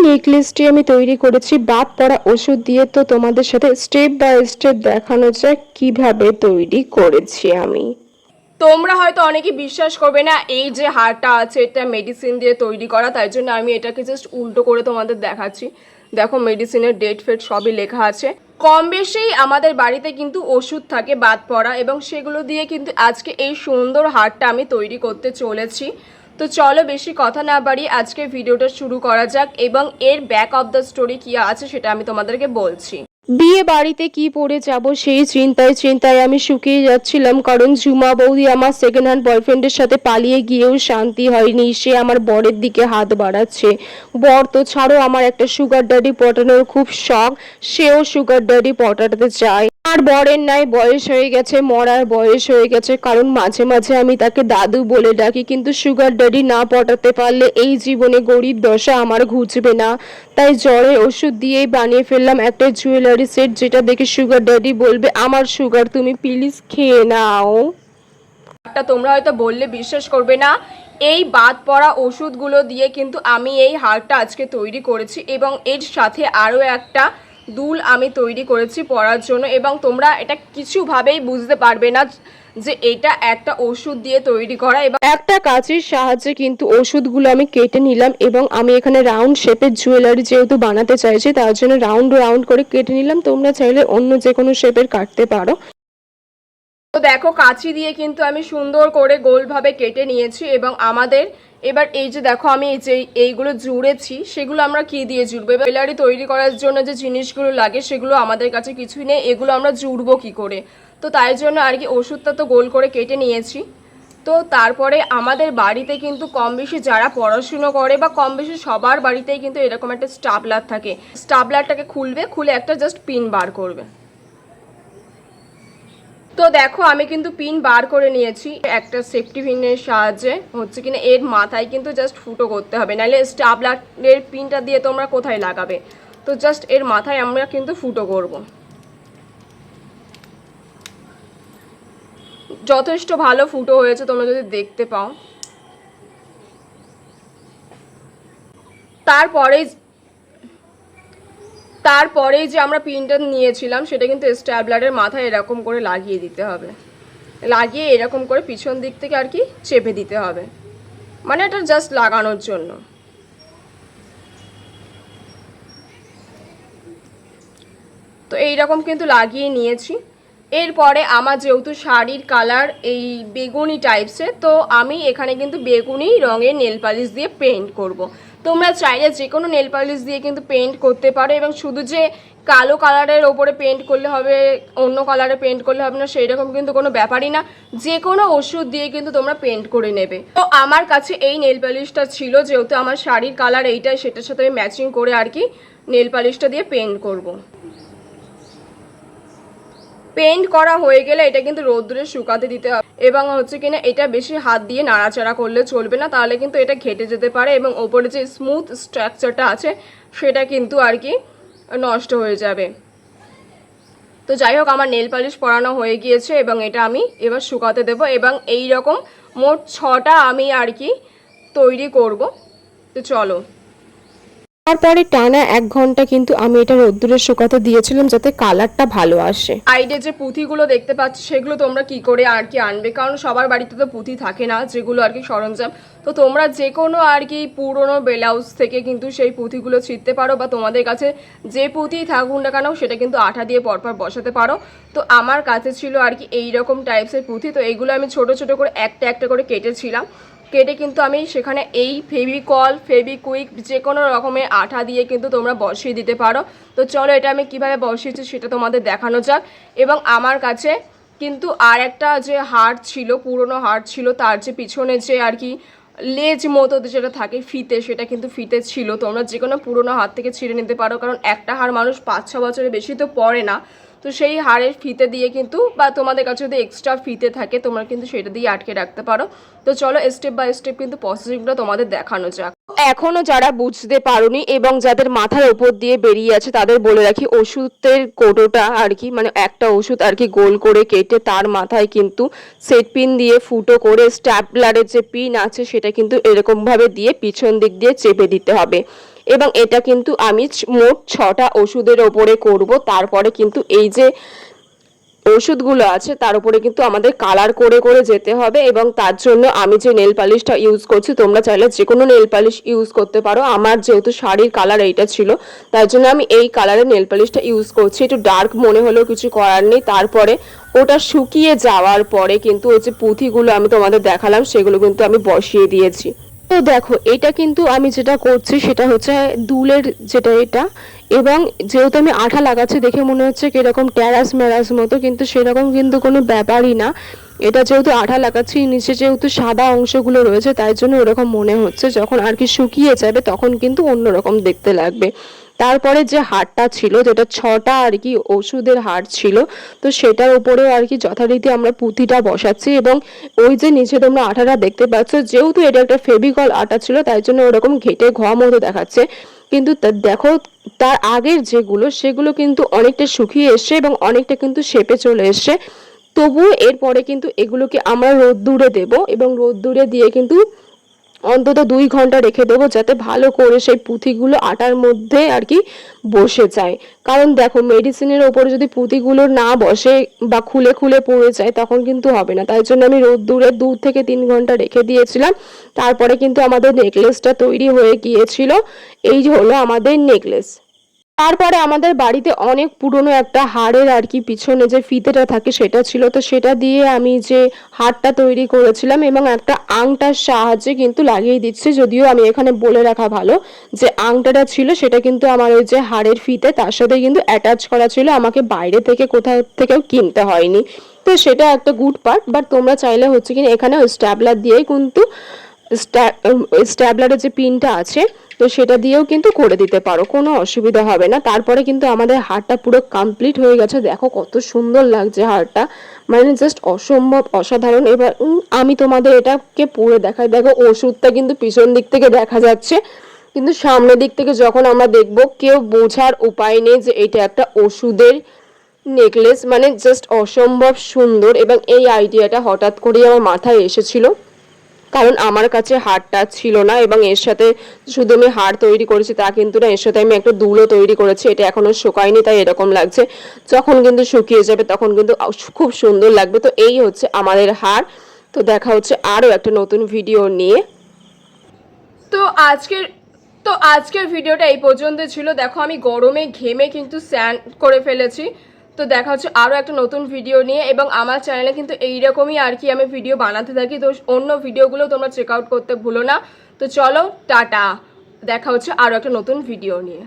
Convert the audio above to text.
নেকলেসটি আমি তৈরি করেছি বাদ পড়া ওষুধ দিয়ে। তো তোমাদের সাথে স্টেপ বাই স্টেপ দেখানো যায় কিভাবে তৈরি করেছি আমি। তোমরা হয়তো অনেকে বিশ্বাস করবে না এই যে হারটা আছে এটা মেডিসিন দিয়ে তৈরি করা, তাই জন্য আমি এটাকে জাস্ট উল্টো করে তোমাদের দেখাচ্ছি। দেখো মেডিসিনের ডেট ফেট সবই লেখা আছে। কম বেশি আমাদের বাড়িতে কিন্তু ওষুধ থাকে বাদ পড়া, এবং সেগুলো দিয়ে কিন্তু আজকে এই সুন্দর হারটা আমি তৈরি করতে চলেছি। তো চলো বেশি কথা না বাড়িয়ে আজকে ভিডিওটা শুরু করা যাক, এবং এর ব্যাক অফ দ্য স্টোরি কি আছে সেটা আমি তোমাদেরকে বলছি। বিয়ে বাড়িতে কি পরে যাব সেই চিন্তায় আমি শুকিয়ে যাচ্ছিলাম, কারণ ঝুমা বৌদি আমার সেকেন্ড হ্যান্ড বয়ফ্রেন্ডের সাথে পালিয়ে গিয়েও শান্তি হয়নি। সে আমার বরের দিকে হাত বাড়াচ্ছে। বর তো ছাড়ো, আমার একটা সুগার ড্যাডি পটানোর খুব শখ, সেও সুগার ড্যাডি পটাতে চায়। আর বরের নাই বয়স হয়ে গেছে, মরার বয়স হয়ে গেছে, কারণ মাঝে মাঝে আমি তাকে দাদু বলে ডাকি। কিন্তু সুগার ড্যাডি না পটাতে পারলে এই জীবনে গরিব দশা আমার ঘুচবে না। তাই জ্বরের ওষুধ দিয়েই বানিয়ে ফেললাম একটা জুয়েলারি সেট, যেটা দেখে সুগার ড্যাডি বলবে আমার সুগার তুমি প্লিজ খেয়ে নাও। তোমরা হয়তো বললে বিশ্বাস করবে না, এই বাদ পড়া ওষুধগুলো দিয়ে কিন্তু আমি এই হারটা আজকে তৈরি করেছি, এবং এর সাথে আরও একটা দুল আমি তৈরি করেছি পরার জন্য। এবং তোমরা এটা কিছুভাবেই বুঝতে পারবে না যে এটা একটা ওষুধ দিয়ে তৈরি করা। এবং একটা কাঁচির সাহায্যে কিন্তু ওষুধগুলো আমি কেটে নিলাম, এবং আমি এখানে রাউন্ড শেপের জুয়েলারি যেহেতু বানাতে চাইছি তার জন্য রাউন্ড রাউন্ড করে কেটে নিলাম। তোমরা চাইলে অন্য যে কোনো শেপের কাটতে পারো। তো দেখো কাঁচি দিয়ে কিন্তু আমি সুন্দর করে গোলভাবে কেটে নিয়েছি, এবং আমাদের এবার এই যে দেখো আমি এই যে এইগুলো জুড়েছি সেগুলো আমরা কি দিয়ে জুড়বো। এবার জুয়েলারি তৈরি করার জন্য যে জিনিসগুলো লাগে সেগুলো আমাদের কাছে কিছুই নেই, এগুলো আমরা জুড়বো কি করে। তো তাই জন্য আর কি ওষুধটা তো গোল করে কেটে নিয়েছি। তো তারপরে আমাদের বাড়িতে কিন্তু কম বেশি যারা পড়াশুনো করে বা কম বেশি সবার বাড়িতেই কিন্তু এরকম একটা স্টাবলার থাকে। স্টাবলারটাকে খুলবে, খুলে একটা জাস্ট পিন বার করবে। তো দেখো আমি কিন্তু পিন বার করে নিয়েছি একটা সেফটি পিনের সাহায্যে। হচ্ছে কিনা এর মাথায় কিন্তু জাস্ট ফুটো করতে হবে, নাহলে স্টাবলারের পিনটা দিয়ে তোমরা কোথায় লাগাবে। তো জাস্ট এর মাথায় আমরা কিন্তু ফুটো করব। যথেষ্ট ভালো ফুটো হয়েছে তোমরা যদি দেখতে পাও। তারপরে যে আমরা পিনটা নিয়েছিলাম সেটা কিন্তু স্ট্যাবলারের মাথায় এরকম করে লাগিয়ে দিতে হবে। লাগিয়ে এরকম করে পিছন দিক থেকে আর কি চেপে দিতে হবে, মানে এটা জাস্ট লাগানোর জন্য। তো এইরকম কিন্তু লাগিয়ে নিয়েছি। এরপরে আমার যেহেতু শাড়ির কালার এই বেগুনি টাইপসের, তো আমি এখানে কিন্তু বেগুনি রঙের নেল পালিশ দিয়ে পেইন্ট করব। তোমরা চাইলে যে কোনো নেল পালিশ দিয়ে কিন্তু পেইন্ট করতে পারো, এবং শুধু যে কালো কালারের ওপরে পেইন্ট করলে হবে, অন্য কালারে পেইন্ট করলে হবে না সেই রকম কিন্তু কোনো ব্যাপারই না। যে কোনো ওষুধ দিয়ে কিন্তু তোমরা পেইন্ট করে নেবে। তো আমার কাছে এই নেল পালিশটা ছিল, যেহেতু আমার শাড়ির কালার এইটাই, সেটার সাথে আমি ম্যাচিং করে আর কি নেল পালিশটা দিয়ে পেইন্ট করব। পেইন্ট করা হয়ে গেলে এটা কিন্তু রোদ্দুরে শুকাতে দিতে হবে, এবং হচ্ছে কিনা এটা বেশি হাত দিয়ে নাড়াচাড়া করলে চলবে না, তাহলে কিন্তু এটা ঘেটে যেতে পারে, এবং ওপরে যে স্মুথ স্ট্রাকচারটা আছে সেটা কিন্তু আর কি নষ্ট হয়ে যাবে। তো যাই হোক আমার নেল পালিশ পরানো হয়ে গিয়েছে, এবং এটা আমি এবার শুকাতে দেবো। এবং এই রকম মোট 6টা আমি আর কি তৈরি করব। তো চলো। তারপরে টানা 1 ঘন্টা কিন্তু আমি এটা রোদ্দুরে শুকাতে দিয়েছিলাম যাতে কালারটা ভালো আসে। সাইডে যে পুঁথিগুলো দেখতে পাচ্ছ সেগুলো তোমরা কি করে আর কি আনবে, কারণ সবার বাড়িতে তো পুঁথি থাকে না, যেগুলো আর কি সরঞ্জাম। তো তোমরা যে কোনো আর কি পুরনো ব্লাউজ থেকে কিন্তু সেই পুঁথিগুলো ছিঁড়তে পারো, বা তোমাদের কাছে যে পুঁথি থাকুক না কেন সেটা কিন্তু আঠা দিয়ে পরপর বসাতে পারো। তো আমার কাছে ছিল আর কি এইরকম টাইপসের পুঁথি। তো এইগুলো আমি ছোট ছোট করে একটা একটা করে কেটেছিলাম। কেটে কিন্তু আমি সেখানে এই ফেভিকল, ফেভিকুইক যে কোনো রকমের আঠা দিয়ে কিন্তু তোমরা বসিয়ে দিতে পারো। তো চলো এটা আমি কিভাবে বসিয়েছি সেটা তোমাদের দেখানো যাক। এবং আমার কাছে কিন্তু আর একটা যে হাড় ছিল, পুরনো হাড় ছিল, তার যে পিছনে যে আর কি লেজ মতো যেটা থাকে ফিতে, সেটা কিন্তু ফিতে ছিল। তোমরা যে কোনো পুরনো হাড় থেকে ছিঁড়ে নিতে পারো, কারণ একটা হাড় মানুষ 5-6 বছরের বেশি তো পরে না। তো সেই হাড়ের ফিতে দিয়ে কিন্তু, বা তোমাদের কাছে যদি এক্সট্রা ফিতে থাকে তোমরা কিন্তু সেটা দিয়ে আটকে রাখতে পারো। তো চলো স্টেপ বাই স্টেপ কিন্তু প্রসেসিংটা তোমাদের দেখানো যাক। এখনো যারা বুঝতে পারোনি এবং যাদের মাথার উপর দিয়ে বেরিয়ে আছে তাদের বলে রাখি, ওষুধের কৌটোটা আর কি, মানে একটা ওষুধ আর কি গোল করে কেটে তার মাথায় কিন্তু সেট পিন দিয়ে ফুটো করে স্ট্যাপলারের যে পিন আছে সেটা কিন্তু এরকম ভাবে দিয়ে পিছন দিক দিয়ে চেপে দিতে হবে। এবং এটা কিন্তু আমি মোট 6টা ওষুধের ওপরে করব। তারপরে কিন্তু এই যে ওষুধগুলো আছে তার উপরে কিন্তু আমাদের কালার করে করে যেতে হবে, এবং তার জন্য আমি যে নেল পালিশটা ইউজ করছি, তোমরা চাইলে যে কোনো নেল পালিশ ইউজ করতে পারো। আমার যেহেতু শাড়ির কালার এইটা ছিল, তার জন্য আমি এই কালারের নেল পালিশটা ইউজ করছি। একটু ডার্ক মনে হলেও কিছু করার নেই। তারপরে ওটা শুকিয়ে যাওয়ার পরে কিন্তু ওই যে পুঁথিগুলো আমি তোমাদের দেখালাম সেগুলো কিন্তু আমি বসিয়ে দিয়েছি। তো দেখো, এটা কিন্তু আমি যেটা করছি সেটা হচ্ছে দুলের যেটা এটা, এবং যেহেতু আমি আঠা লাগাচ্ছি দেখে মনে হচ্ছে কিরকম ট্যারাস ম্যারাস মতো, কিন্তু সেরকম কিন্তু কোনো ব্যাপারই না। এটা যেহেতু আঠা লাগাচ্ছি, নিচে যেহেতু সাদা অংশগুলো রয়েছে তাই জন্য ওরকম মনে হচ্ছে। যখন আর কি শুকিয়ে যাবে তখন কিন্তু অন্যরকম দেখতে লাগবে। তারপরে যে হারটা ছিল, যেটা 6টা আর কি ওষুধের হার ছিল, তো সেটার উপরে আর কি যথারীতি আমরা পুঁথিটা বসাচ্ছি। এবং ওই যে নিচে তোমরা আঠাটা দেখতে পাচ্ছ, যেহেতু এটা একটা ফেভিকল আটা ছিল তাই জন্য ওরকম ঘেটে ঘ মতো দেখাচ্ছে, কিন্তু দেখো তার আগের যেগুলো সেগুলো কিন্তু অনেকটা শুকিয়ে এসছে এবং অনেকটা কিন্তু শেপে চলে এসছে। তবুও এরপরে কিন্তু এগুলোকে আমরা রোদ্দুরে দেব, এবং রোদ্দুরে দিয়ে কিন্তু অন্তত 2 ঘন্টা রেখে দেবো, যাতে ভালো করে সেই পুঁথিগুলো আটার মধ্যে আর কি বসে যায়। কারণ দেখো, মেডিসিনের ওপরে যদি পুঁথিগুলো না বসে বা খুলে খুলে পড়ে যায় তখন কিন্তু হবে না। তাই জন্য আমি রোদ্দুরে 2 থেকে 3 ঘন্টা রেখে দিয়েছিলাম। তারপরে কিন্তু আমাদের নেকলেসটা তৈরি হয়ে গিয়েছিল। এই হলো আমাদের নেকলেস। তারপরে আমাদের বাড়িতে অনেক পুরনো একটা হাড়ের আর কি পিছনে যে ফিতেটা থাকে সেটা ছিল, তো সেটা দিয়ে আমি যে হারটা তৈরি করেছিলাম এবং একটা আংটার সাহায্যে কিন্তু লাগিয়ে দিচ্ছি। যদিও আমি এখানে বলে রাখা ভালো যে আংটাটা ছিল সেটা কিন্তু আমার ওই যে হাড়ের ফিতে তার সাথে কিন্তু অ্যাটাচ করা ছিল, আমাকে বাইরে থেকে কোথাও থেকেও কিনতে হয়নি। তো সেটা একটা গুড পার্ট। বাট তোমরা চাইলে হচ্ছে কিনা এখানে স্ট্যাবলার দিয়েই কিন্তু স্ট্যাবলারের যে পিনটা আছে তো সেটা দিয়েও কিন্তু করে দিতে পারো, কোনো অসুবিধা হবে না। তারপরে কিন্তু আমাদের হারটা পুরো কমপ্লিট হয়ে গেছে। দেখো কত সুন্দর লাগছে হারটা, মানে জাস্ট অসম্ভব অসাধারণ। এবার আমি তোমাদের এটাকে পরে দেখাই। দেখো ওষুধটা কিন্তু পিছন দিক থেকে দেখা যাচ্ছে, কিন্তু সামনের দিক থেকে যখন আমরা দেখব কেউ বোঝার উপায় নেই যে এটা একটা ওষুধের নেকলেস। মানে জাস্ট অসম্ভব সুন্দর। এবং এই আইডিয়াটা হঠাৎ করেই আমার মাথায় এসেছিল, কারণ আমার কাছে হারটা ছিল না। এবং এর সাথে শুধু আমি হার তৈরি করেছি তা কিন্তু না, এর সাথে আমি একটা দুলও তৈরি করেছি। এটা এখনো শুকায়নি তাই এরকম লাগছে, যখন কিন্তু শুকিয়ে যাবে তখন কিন্তু খুব সুন্দর লাগবে। তো এই হচ্ছে আমাদের হার। তো দেখা হচ্ছে আরও একটা নতুন ভিডিও নিয়ে। তো আজকের তো আজকের ভিডিওটা এই পর্যন্ত ছিল। দেখো আমি গরমে ঘেমে কিন্তু স্নান করে ফেলেছি। তো দেখা হচ্ছে আরও একটা নতুন ভিডিও নিয়ে, এবং আমার চ্যানেলে কিন্তু এইরকমই আর কি আমি ভিডিও বানাতে থাকি। তো অন্য ভিডিওগুলো তোমরা চেক আউট করতে ভুলো না। তো চলো টাটা, দেখা হচ্ছে আরও একটা নতুন ভিডিও নিয়ে।